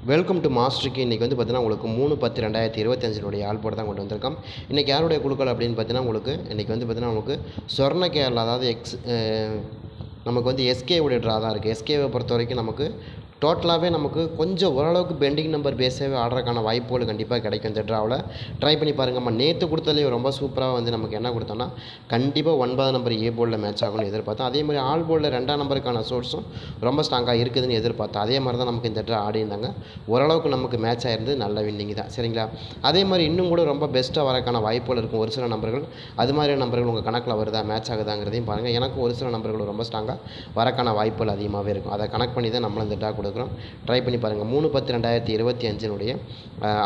Welcome to மாஸ்டருக்கு. இன்றைக்கி வந்து பார்த்தீங்கன்னா உங்களுக்கு 3/10/2025 ஆள் போட தான் கொண்டு வந்திருக்கோம். இன்றைக்கி யாருடைய குழுக்கள் அப்படின்னு பார்த்தீங்கன்னா உங்களுக்கு இன்றைக்கி வந்து பார்த்தீங்கன்னா நமக்கு சொர்ண கேரளா, அதாவது நமக்கு வந்து எஸ்கே உடைய ட்ரா தான் இருக்குது. எஸ்கேவை பொறுத்த வரைக்கும் நமக்கு டோட்டலாகவே நமக்கு கொஞ்சம் ஓரளவுக்கு பெண்டிங் நம்பர் பேஸாகவே ஆடுறதுக்கான வாய்ப்புகள் கண்டிப்பாக கிடைக்கும். இந்த ட்ராவில் ட்ரை பண்ணி பாருங்கள். நம்ம நேற்று கொடுத்ததுலேயே ரொம்ப சூப்பராக வந்து நமக்கு என்ன கொடுத்தோம்னா கண்டிப்பாக 9 நம்பர் ஏ போர்டில் மேட்ச் ஆகும்னு எதிர்பார்த்தோம். அதே மாதிரி ஆல் போர்டில் 2ஆம் நம்பருக்கான சோர்ஸும் ரொம்ப ஸ்ட்ராங்காக இருக்குதுன்னு எதிர்பார்த்தோம். அதே மாதிரி தான் நமக்கு இந்த ட்ரா ஆடிருந்தாங்க. ஓரளவுக்கு நமக்கு மேட்ச் ஆகிருந்து நல்ல வின்னிங் தான், சரிங்களா? அதே மாதிரி இன்னும் கூட ரொம்ப பெஸ்ட்டாக வரக்கான வாய்ப்புகள் இருக்கும். ஒரு சில நம்பர்கள் அது மாதிரியான நம்பர்கள் உங்கள் கணக்கில் வருதா, மேட்ச் ஆகுதாங்கிறதையும் பாருங்கள். எனக்கும் ஒரு சில நம்பர்கள் ரொம்ப ஸ்ட்ராங்காக வரக்கான வாய்ப்புகள் அதிகமாகவே இருக்கும். அதை கனெக்ட் பண்ணி தான் நம்மளும் இந்த ட்ரா கொடுக்குறோம். ட்ரை பண்ணி பாருங்கள். 3/10/2025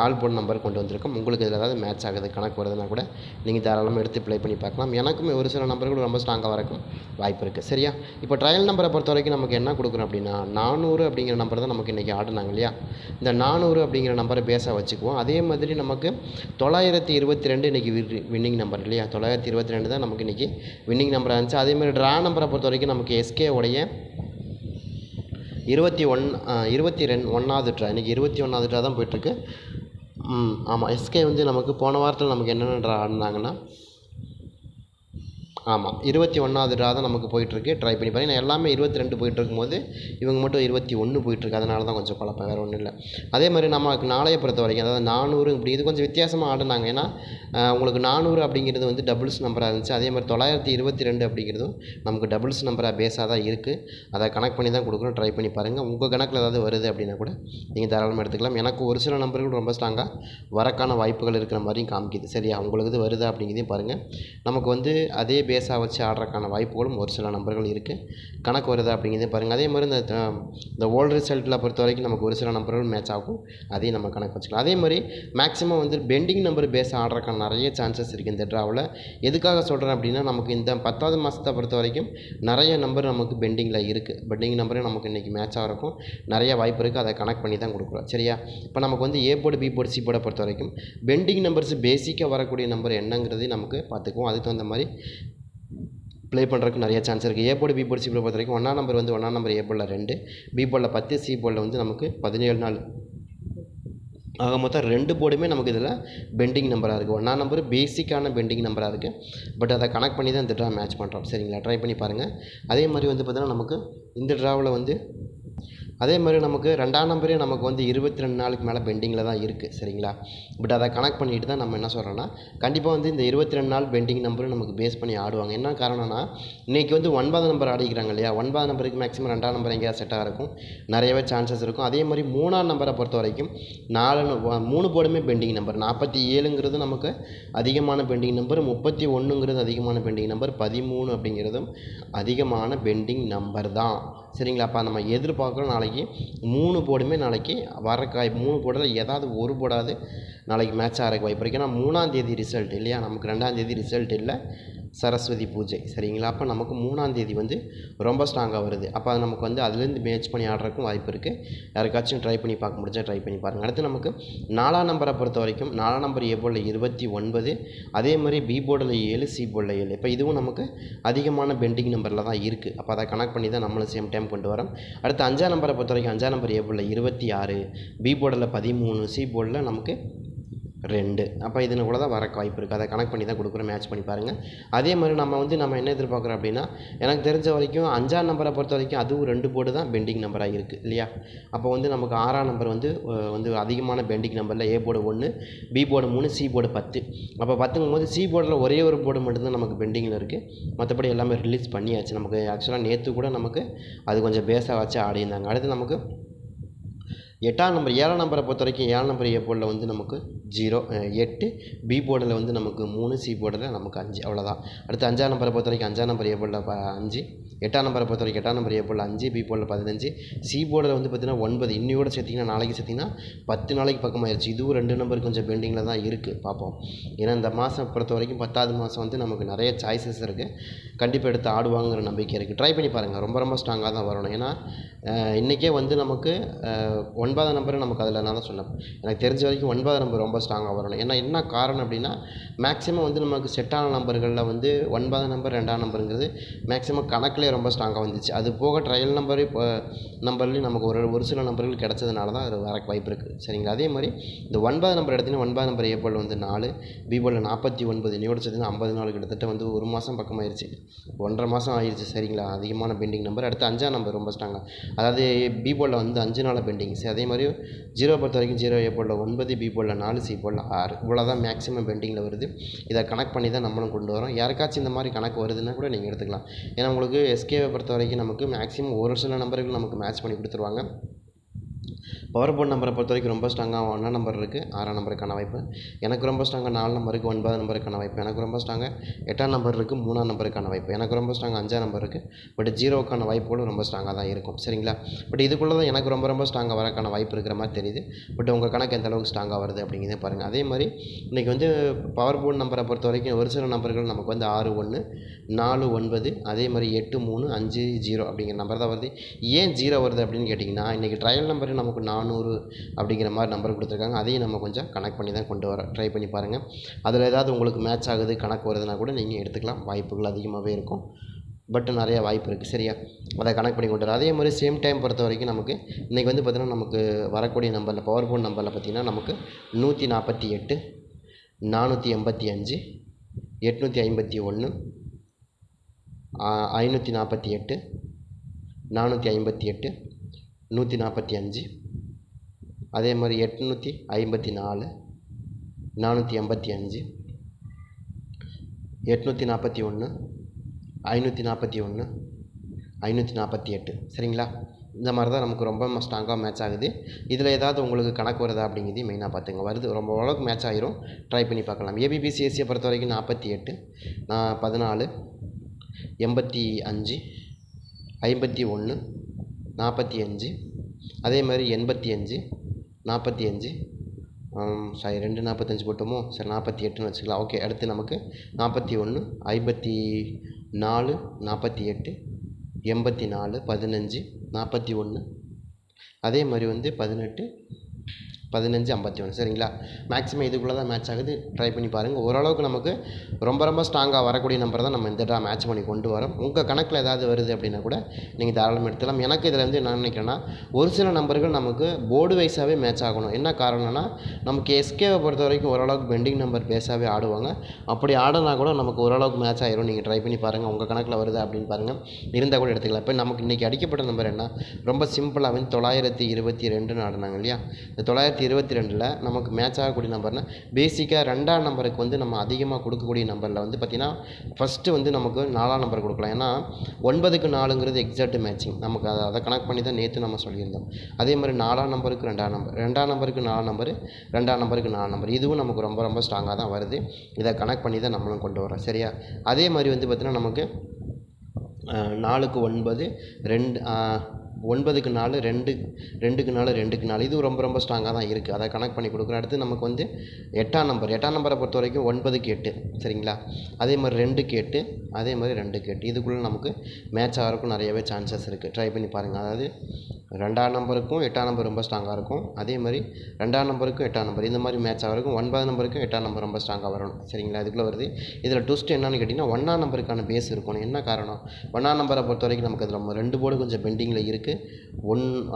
ஆல் போர்டு நம்பர் கொண்டு வந்திருக்கோம். உங்களுக்கு இதில் ஏதாவது மேட்ச் ஆகுது, கணக்கு வருதுன்னா கூட நீங்கள் தாராளமாக எடுத்து ப்ளே பண்ணி பார்க்கலாம். எனக்குமே ஒரு சில நம்பர்கள் ரொம்ப ஸ்ட்ராங்காக வரக்கும் வாய்ப்பு இருக்குது, சரியா? இப்போ ட்ரையல் நம்பரை பொறுத்த வரைக்கும் நமக்கு என்ன கொடுக்குறோம் அப்படின்னா 400 அப்படிங்கிற நம்பர் தான் நமக்கு இன்றைக்கி ஆடினாங்க இல்லையா? இந்த 400 அப்படிங்கிற நம்பரை பேஸாக வச்சுக்குவோம். அதே மாதிரி நமக்கு 922 இன்றைக்கி வின்னிங் நம்பர் இல்லையா? 922 தான் நமக்கு இன்றைக்கி வின்னிங் நம்பராக இருந்துச்சு. அதேமாதிரி ட்ரா நம்பரை பொறுத்த வரைக்கும் நமக்கு எஸ்கே உடைய 21வது ட்ரா, இன்றைக்கி 21வது ட்ரா தான் போயிட்டுருக்கு. ஆமாம், எஸ்கே வந்து நமக்கு போன வாரத்தில் நமக்கு என்னென்ன ட்ரா ஆடினாங்கன்னா ஆமாம் 21வது ட்ரா தான் நமக்கு போயிட்டுருக்கு. ட்ரை பண்ணி பாருங்கள். எல்லாமே 22 போயிட்டுருக்கும்போது இவங்க மட்டும் 21 போயிட்டுருக்கு. அதனால தான் கொஞ்சம் குழப்பம், வேறு ஒன்றும் இல்லை. அதே மாதிரி நமக்கு நாளைய பொறுத்த வரைக்கும் அதாவது 400 இப்படி இது கொஞ்சம் வித்தியாசமாக ஆடினாங்க. ஏன்னா உங்களுக்கு 400 அப்படிங்கிறது வந்து டபுள்ஸ் நம்பராக இருந்துச்சு. அதே மாதிரி 922 அப்படிங்கிறதும் நமக்கு டபுள்ஸ் நம்பராக பேஸாக தான் இருக்குது. அதை கனெக்ட் பண்ணி தான் கொடுக்குறோம். ட்ரை பண்ணி பாருங்கள். உங்கள் கணக்கில் ஏதாவது வருது அப்படின்னா கூட நீங்கள் தாராளமாக எடுத்துக்கலாம். எனக்கு ஒரு சில நம்பர்கள் ரொம்ப ஸ்ட்ராங்காக வரக்கான வாய்ப்புகள் இருக்கிற மாதிரியும் காமிக்குது, சரியா? உங்களுக்கு இது வருது அப்படிங்கிறதையும் பாருங்கள். நமக்கு வந்து அதே பேஸாக வச்சு ஆடுறதுக்கான வாய்ப்புகளும் ஒரு சில நம்பர்கள் இருக்குது. கணக்கு வருதா அப்படிங்கிறதையும் பாருங்கள். அதே மாதிரி இந்த ஓல்டு ரிசல்ட்டில் பொறுத்த வரைக்கும் நமக்கு ஒரு சில நம்பர்கள் மேட்ச் ஆகும். அதையும் நம்ம கணக்கு வச்சுக்கலாம். அதே மாதிரி மேக்ஸிமம் வந்து பெண்டிங் நம்பர் பேஸ் ஆடுறதுக்கான நிறைய சான்சஸ் இருக்குது இந்த ட்ராவில். எதுக்காக சொல்கிறேன் அப்படின்னா நமக்கு இந்த 10வது மாதத்தை பொறுத்த வரைக்கும் நிறைய நம்பர் நமக்கு பெண்டிங்கில் இருக்குது. பெண்டிங் நம்பரும் நமக்கு இன்றைக்கி மேட்ச் ஆகிறக்கும் நிறைய வாய்ப்பு இருக்குது. அதை கனெக்ட் பண்ணி தான் கொடுக்குறோம், சரியா? இப்போ நமக்கு வந்து A board, B board, C போர்டை பொறுத்த வரைக்கும் பெண்டிங் நம்பர்ஸ் பேசிக்காக வரக்கூடிய நம்பர் என்னங்கிறதையும் நமக்கு பார்த்துக்குவோம். அதுக்கு தகுந்த மாதிரி ப்ளே பண்ணுறதுக்கு நிறைய சான்ஸ் இருக்குது. A board, B board, C board பொறுத்த வரைக்கும் 1ஆம் நம்பர் வந்து 1ஆம் நம்பர் ஏ போர்டில் 2, பி போர்டில் 10, சி போர்டில் வந்து நமக்கு 17 நாள் ஆக மொத்தம் 2 போர்டுமே நமக்கு இதில் பெண்டிங் நம்பராக இருக்குது. 1ஆம் நம்பர் பேசிக்கான பெண்டிங் நம்பராக இருக்குது. பட் அதை கனெக்ட் பண்ணி தான் இந்த ட்ரா மேட்ச் பண்ணுறோம், சரிங்களா? ட்ரை பண்ணி பாருங்கள். அதே மாதிரி வந்து பார்த்தீங்கன்னா நமக்கு இந்த ட்ராவில் வந்து அதே மாதிரி நமக்கு 2ஆம் நம்பரே நமக்கு வந்து 22 நாளுக்கு மேலே பெண்டிங்கில் தான் இருக்குது, சரிங்களா? பட் அதை கனெக்ட் பண்ணிட்டு தான் நம்ம என்ன சொல்கிறோன்னா கண்டிப்பாக வந்து இந்த 22 நாள் பெண்டிங் நம்பரும் நமக்கு பேஸ் பண்ணி ஆடுவாங்க. என்ன காரணம்னா இன்றைக்கி வந்து 9 நம்பர் ஆடிக்கிறாங்க இல்லையா? 9 நம்பருக்கு மேக்ஸிமம் 2ஆம் நம்பர் எங்கேயா செட்டாக இருக்கும், நிறையவே சான்சஸ் இருக்கும். அதே மாதிரி 3ஆம் நம்பரை பொறுத்த வரைக்கும் 3 போர்டுமே பெண்டிங் நம்பர். 47ங்கிறது நமக்கு அதிகமான பெண்டிங் நம்பர், 31ங்கிறது அதிகமான பெண்டிங் நம்பர், 13 அப்படிங்கிறதும் அதிகமான பெண்டிங் நம்பர் தான், சரிங்களா? அப்போ நம்ம எதிர்பார்க்குறோம் நாளைக்கு 3 போர்டுமே நாளைக்கு வரக்காய் 3 போர்டில் ஏதாவது ஒரு போர்டாவது நாளைக்கு மேட்ச் ஆகிறக்கு வாய்ப்பு இருக்குது. ஏன்னா 3ஆம் தேதி ரிசல்ட் இல்லையா? நமக்கு 2ஆம் தேதி ரிசல்ட் இல்லை, சரஸ்வதி பூஜை, சரிங்களா? அப்போ நமக்கு 3ஆம் தேதி வந்து ரொம்ப ஸ்ட்ராங்காக வருது. அப்போ அது நமக்கு வந்து அதுலேருந்து மேட்ச் பண்ணி ஆடுறதுக்கும் வாய்ப்பு இருக்குது. யாருக்காச்சும் ட்ரை பண்ணி பார்க்க முடிஞ்சால் ட்ரை பண்ணி பாருங்கள். அடுத்து நமக்கு 4ஆம் நம்பரை பொறுத்த வரைக்கும் 4ஆம் நம்பர் ஏ போர்டில் 29, அதே மாதிரி பி போர்டில் 7, சி போர்டில் 7. இப்போ இதுவும் நமக்கு அதிகமான பெண்டிங் நம்பரில் தான் இருக்குது. அப்போ அதை கனெக்ட் பண்ணி தான் நம்மளும் சேம் டைம் கொண்டு வரோம். அடுத்து 5ஆம் நம்பரை பொறுத்த வரைக்கும் 5ஆம் நம்பர் ஏ போர்டில் 26, பி போர்டில் 13, சி போர்டில் நமக்கு 2. அப்போ இதனை கூட தான் வரக்கு வாய்ப்பு இருக்குது. அதை கனெக்ட் பண்ணி தான் கொடுக்குறோம். மேட்ச் பண்ணி பாருங்கள். அதே மாதிரி நம்ம என்ன எதிர்பார்க்குறோம் அப்படின்னா எனக்கு தெரிஞ்ச வரைக்கும் 5ஆம் நம்பரை பொறுத்த வரைக்கும் அதுவும் 2 போர்டு தான் பெண்டிங் நம்பராக இருக்குது இல்லையா? அப்போ வந்து நமக்கு 6ஆம் நம்பர் வந்து அதிகமான பெண்டிங் நம்பரில் A board 1, B board 3, C board 10. அப்போ 10ங்கும்போது சி போர்டில் ஒரே ஒரு போர்டு மட்டும்தான் நமக்கு பெண்டிங்கில் இருக்குது. மற்றபடி எல்லாமே ரிலீஸ் பண்ணியாச்சு. நமக்கு ஆக்சுவலாக நேற்று கூட நமக்கு அது கொஞ்சம் பேஸாக வச்சு ஆடியிருந்தாங்க. அடுத்து நமக்கு 8ஆம் நம்பர் 7ஆம் நம்பரை பொறுத்த வரைக்கும் 7ஆம் நம்பர் ஏ போர்டில் வந்து நமக்கு 8, பி போர்டில் வந்து நமக்கு 3, சி போர்டில் நமக்கு 5, அவ்வளோதான். அடுத்து 5ஆம் நம்பரை பொறுத்த வரைக்கும் 5ஆம் நம்பர் ஏ போர்டில் 5, 8ஆம் நம்பரை பொறுத்த வரைக்கும் 8ஆம் நம்பர் ஏ போர்டில் 5, பி போர்டில் 15, சி போர்டில் வந்து பார்த்திங்கன்னா 9. இன்னையோட சேர்த்திங்கன்னா நாளைக்கு சேர்த்திங்கன்னா 10 நாளைக்கு பக்கமாகிடுச்சு. இதுவும் 2 நம்பர் கொஞ்சம் பெண்டிங்கில் தான் இருக்குது. பார்ப்போம். ஏன்னா இந்த மாதம் பொறுத்த வரைக்கும் 10வது மாதம் வந்து நமக்கு நிறைய சாய்ஸஸ் இருக்குது. கண்டிப்பாக எடுத்து ஆடுவாங்கிற நம்பிக்கை இருக்குது. ட்ரை பண்ணி பாருங்கள். ரொம்ப ரொம்ப ஸ்ட்ராங்காக தான் வரணும். ஏன்னா இன்றைக்கே வந்து நமக்கு 9ஆம் நம்பர் நமக்கு அதில் நான் தான் சொன்னேன், எனக்கு தெரிஞ்ச வரைக்கும் 9ஆம் நம்பர் ரொம்ப ஸ்ட்ராங்காக வரணும். ஏன்னா என்ன காரணம் அப்படின்னா, மேக்ஸிமம் வந்து நமக்கு செட்டான நம்பர்களில் வந்து 9ஆம் நம்பர் 2ஆம் நம்பருங்கிறது மேக்ஸிமம் கணக்கிலே ரொம்ப ஸ்ட்ராங்காக வந்துச்சு. அது போக ட்ரையல் நம்பர் இப்போ நம்பர்லேயும் நமக்கு ஒரு சில நம்பர்கள் கிடச்சதுனால தான் அது வர வாய்ப்பு இருக்குது. சரிங்களா? அதே மாதிரி இந்த 9ஆம் நம்பர் எடுத்திங்கன்னா 9ஆம் நம்பர் ஏ போர்டில் வந்து 4, பி போர்டில் 49, இன்னையோட சேர்த்து 54, கிட்டத்தட்ட வந்து ஒரு மாதம் பக்கமாயிருச்சு, 1.5 மாதம் ஆயிடுச்சு. சரிங்களா? அதிகமான பெண்டிங் நம்பர். அடுத்து 5ஆம் நம்பர் ரொம்ப ஸ்ட்ராங்காக, அதாவது பி போர்டில் வந்து 5 நாள் பெண்டிங். சரி, அதே மாதிரி 0 பொறுத்த வரைக்கும் 0 ஏ போர்டில் 9, பி போர்டில் 4, சி போர்டில் 6, இவ்வளோ தான் மேக்ஸிமம் பெண்டிங்கில் வருது. இதை கனெக்ட் பண்ணி தான் நம்மளும் கொண்டு வரோம். யாருக்காச்சும் இந்த மாதிரி கணக்கு வருதுன்னா கூட நீங்கள் எடுத்துக்கலாம். ஏன்னா உங்களுக்கு எஸ்கேவை பொறுத்த வரைக்கும் நமக்கு மேக்ஸிமம் ஒரு சில நம்பர்கள் நமக்கு மேட்ச் பண்ணி கொடுத்துருவாங்க. பவர் போர்ட் நம்பரை பொறுத்த வரைக்கும் ரொம்ப ஸ்ட்ராங்காக 1ஆம் நம்பர் இருக்குது, 6ஆம் நம்பருக்கான வாய்ப்பு. எனக்கு ரொம்ப ஸ்ட்ராங்காக 4 நம்பருக்கு 9ஆம் நம்பருக்கான வாய்ப்பு. எனக்கு ரொம்ப ஸ்ட்ராங்காக 8ஆம் நம்பர் இருக்குது, 3ஆம் நம்பருக்கான வாய்ப்பு. எனக்கு ரொம்ப ஸ்ட்ராங்காக 5ஆம் நம்பர் இருக்குது. பட் 0க்கான வாய்ப்புகளும் ரொம்ப ஸ்ட்ராங்காக தான் இருக்கும். சரிங்களா? பட் இதுக்குள்ளே தான் எனக்கு ரொம்ப ஸ்ட்ராங்காக வரக்கான வாய்ப்பு இருக்கிற மாதிரி தெரியுது. பட் உங்கள் கணக்கு எந்த அளவுக்கு ஸ்ட்ராங்காக வருது அப்படிங்கிறத பாருங்கள். அதே மாதிரி இன்றைக்கி வந்து பவர் போர்ட் நம்பரை பொறுத்த வரைக்கும் ஒரு சில நம்பர்கள் நமக்கு வந்து 6, 1, 4, 9, அதே மாதிரி 8, 3, 5, 0 அப்படிங்கிற நம்பர் தான் வருது. ஏன் 0 வருது அப்படின்னு கேட்டிங்கன்னா, இன்றைக்கி ட்ரையல் நம்பர் நமக்கு 400 அப்படிங்கிற மாதிரி நம்பர் கொடுத்துருக்காங்க. அதையும் நம்ம கொஞ்சம் கனெக்ட் பண்ணி தான் கொண்டு வர ட்ரை பண்ணி பாருங்கள். அதில் ஏதாவது உங்களுக்கு மேட்ச் ஆகுது, கணக்கு வருதுன்னா கூட நீங்கள் எடுத்துக்கலாம். வாய்ப்புகள் அதிகமாகவே இருக்கும். பட் நிறைய வாய்ப்பு இருக்குது. சரியா? அதை கனெக்ட் பண்ணி கொண்டு வர. அதே மாதிரி சேம் டைம் பொறுத்த வரைக்கும் நமக்கு இன்றைக்கி வந்து பார்த்திங்கன்னா நமக்கு வரக்கூடிய நம்பரில் பவர் போர்ட் நம்பரில் பார்த்திங்கன்னா நமக்கு 148, 485, 851, 548, 458, 145, அதே மாதிரி 854, 485, 841, 541, 548. சரிங்களா? இந்த மாதிரி தான் நமக்கு ரொம்ப ஸ்ட்ராங்காக மேட்ச் ஆகுது. இதில் ஏதாவது உங்களுக்கு கணக்கு வருதா அப்படிங்கிறதையும் மெயினாக பார்த்துங்க. வருது, ரொம்ப ஓரளவுக்கு மேட்ச் ஆகிரும். ட்ரை பண்ணி பார்க்கலாம். ஏபிபிசிஎஸ்சியை பொறுத்த வரைக்கும் 48, 14, 85, 51, 45, அதே மாதிரி 85, 45, சாரி 2 45 போட்டோமோ, சரி 48ன்னு வச்சுக்கலாம். ஓகே. அடுத்து நமக்கு 41, 54, 48, 84, 15, 41, அதே மாதிரி வந்து 18, 15, 51. சரிங்களா? மேக்ஸிமம் இதுக்குள்ளே தான் மேட்ச் ஆகுது. ட்ரை பண்ணி பாருங்கள். ஓரளவுக்கு நமக்கு ரொம்ப ஸ்ட்ராங்காக வரக்கூடிய நம்பர் தான் நம்ம இந்த மேட்ச் பண்ணி கொண்டு வரோம். உங்கள் கணக்கில் ஏதாவது வருது அப்படின்னா கூட நீங்கள் தாராளமாக எடுத்துக்கலாம். எனக்கு இதில் வந்து என்ன நினைக்கிறேன்னா, ஒரு சில நம்பர்கள் நமக்கு போர்டு வைஸாகவே மேட்ச் ஆகணும். என்ன காரணம்னா, நமக்கு எஸ்கேவை பொறுத்த வரைக்கும் ஓரளவுக்கு பெண்டிங் நம்பர் பேஸாகவே ஆடுவாங்க. அப்படி ஆடினா கூட நமக்கு ஓரளவுக்கு மேட்ச் ஆகிரும். நீங்கள் ட்ரை பண்ணி பாருங்கள். உங்கள் கணக்கில் வருது அப்படின்னு பாருங்கள். இருந்தால் கூட எடுத்துக்கலாம். இப்போ நமக்கு இன்றைக்கி அடிக்கப்பட்ட நம்பர் என்ன, ரொம்ப சிம்பிளாக வந்து 922 ஆடினாங்க இல்லையா? இந்த 922ல் நமக்கு மேட்ச் ஆகக்கூடிய நம்பர்னால் பேசிக்காக 2ஆம் நம்பருக்கு வந்து நம்ம அதிகமாக கொடுக்கக்கூடிய நம்பரில் வந்து பார்த்திங்கன்னா ஃபஸ்ட்டு வந்து நமக்கு 4ஆம் நம்பர் கொடுக்கலாம். ஏன்னா 9க்கு 4ங்கிறது எக்ஸாக்ட் மேட்சிங். நமக்கு அதை கனெக்ட் பண்ணி தான் நேற்று நம்ம சொல்லியிருந்தோம். அதே மாதிரி 4ஆம் நம்பருக்கு 2ஆம் நம்பர், 2ஆம் நம்பருக்கு 4 நம்பர், 2ஆம் நம்பருக்கு 4 நம்பர், இதுவும் நமக்கு ரொம்ப ஸ்ட்ராங்காக தான் வருது. இதை கனெக்ட் பண்ணி தான் நம்மளும் கொண்டு வரோம். சரியா? அதே மாதிரி வந்து பார்த்திங்கன்னா நமக்கு 4க்கு 9, 9க்கு 4, 2க்கு 4, 2க்கு 4, இது ரொம்ப ஸ்ட்ராங்காக தான் இருக்குது. அதை கனெக்ட் பண்ணி கொடுக்குறோம். அடுத்து நமக்கு வந்து 8ஆம் நம்பரை பொறுத்த வரைக்கும் 9க்கு 8. சரிங்களா? அதே மாதிரி 2க்கு 8, அதே மாதிரி 2க்கு 8, இதுக்குள்ளே நமக்கு மேட்ச் ஆகிறதுக்கும் நிறையவே சான்சஸ் இருக்குது. ட்ரை பண்ணி பாருங்கள். அதாவது 2ஆம் நம்பருக்கும் 8ஆம் நம்பர் ரொம்ப ஸ்ட்ராங்காக இருக்கும். அதே மாதிரி 2ஆம் நம்பருக்கும் 8ஆம் நம்பர் இந்த மாதிரி மேட்ச் ஆகிறதுக்கும் 9ஆம் நம்பருக்கும் 8ஆம் நம்பர் ரொம்ப ஸ்ட்ராங்காக வரணும். சரிங்களா? இதுக்குள்ளே வருது. இதில் ட்விஸ்ட் என்னன்னு கேட்டிங்கன்னா, 1ஆம் நம்பருக்கான பேஸ் இருக்கணும். என்ன காரணம், 1ஆம் நம்பரை பொறுத்த வரைக்கும் நமக்கு அதில் 2 போர்டு கொஞ்சம் பெண்டிங்கில் இருக்குது.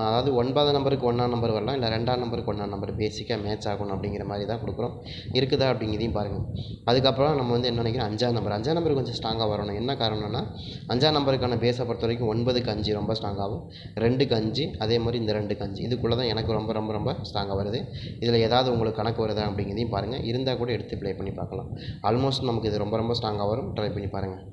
அதாவது 9ஆம் நம்பருக்கு 1ஆம் நம்பர் வரலாம், இல்லை 2ஆம் நம்பருக்கு 1ஆம் நம்பர் பேசிக்காக மேட்ச் ஆகணும் அப்படிங்கிற மாதிரி தான் கொடுக்குறோம். இருக்குதா அப்படிங்கிறதையும் பாருங்கள். அதுக்கப்புறம் நம்ம வந்து என்ன நினைக்கிறோம், 5ஆம் நம்பர் கொஞ்சம் ஸ்ட்ராங்காக வரணும். என்ன காரணம்னா, 5ஆம் நம்பருக்கான பேஸை பொறுத்த வரைக்கும் 9க்கு 5 ரொம்ப ஸ்ட்ராங்காகும், 2க்கு 5, அதே மாதிரி இந்த 2க்கு 5, இதுக்குள்ளே தான் எனக்கு ரொம்ப ஸ்ட்ராங்காக வருது. இதில் ஏதாவது உங்களுக்கு கணக்கு வருதா அப்படிங்கிறதையும் பாருங்கள். இருந்தால் கூட எடுத்து ப்ளே பண்ணி பார்க்கலாம். ஆல்மோஸ்ட் நமக்கு இது ரொம்ப ஸ்ட்ராங்காக வரும். ட்ரை பண்ணி பாருங்கள்.